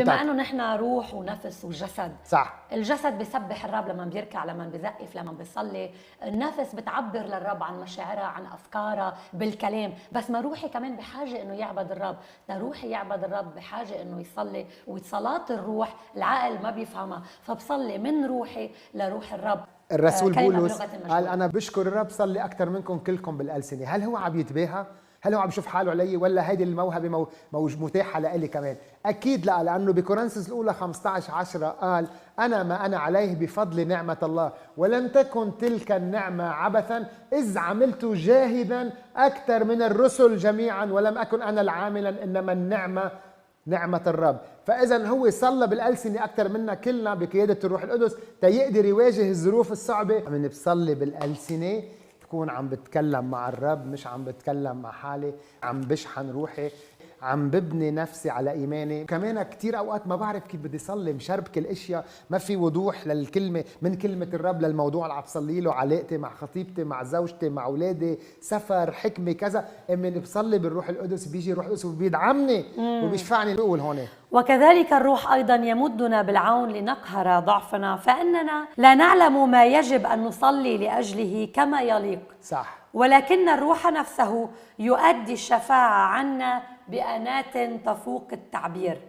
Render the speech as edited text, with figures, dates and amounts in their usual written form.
بما انه نحن روح ونفس وجسد، صح. الجسد بيسبح الرب لما بيركع، لما بيزقف، لما بيصلي. النفس بتعبر للرب عن مشاعرها، عن افكارها بالكلام. بس ما روحي كمان بحاجه انه يعبد الرب. روحي يعبد الرب بحاجه انه يصلي، وصلاه الروح العقل ما بيفهمها، فبصلي من روحي لروح الرب. الرسول بولس قال انا بشكر الرب صلي اكثر منكم كلكم بالالسنه. هل هو عم يتباهى؟ هل هو عم يشوف حاله علي، ولا هيدي الموهبه متاحه لإلي كمان؟ اكيد لا، لانه بكورنثوس الاولى 15:10 قال انا ما انا عليه بفضل نعمه الله، ولم تكن تلك النعمه عبثا اذ عملت جاهدا اكثر من الرسل جميعا، ولم اكن انا العاملا انما النعمه نعمة الرب. فإذا هو صلى بالألسنة أكثر منا كلنا بقيادة الروح القدس تيقدر يواجه الظروف الصعبة. من بصلي بالألسنة تكون عم بتكلم مع الرب، مش عم بتكلم مع حالي، عم بشحن روحي، عم ببني نفسي على إيماني. كمان كتير أوقات ما بعرف كيف بدي صلي، مشربك الأشياء، ما في وضوح للكلمة، من كلمة الرب للموضوع اللي عم بصلي له، علاقتي مع خطيبتي، مع زوجتي، مع أولادي، سفر، حكمة، كذا. من بصلي بالروح القدس بيجي الروح القدس وبيدعمني وبيشفعني. بقول هون وكذلك الروح أيضا يمدنا بالعون لنقهر ضعفنا، فإننا لا نعلم ما يجب أن نصلي لأجله كما يليق. صح. ولكن الروح نفسه يؤدي الشفاعة عنا بأنات تفوق التعبير.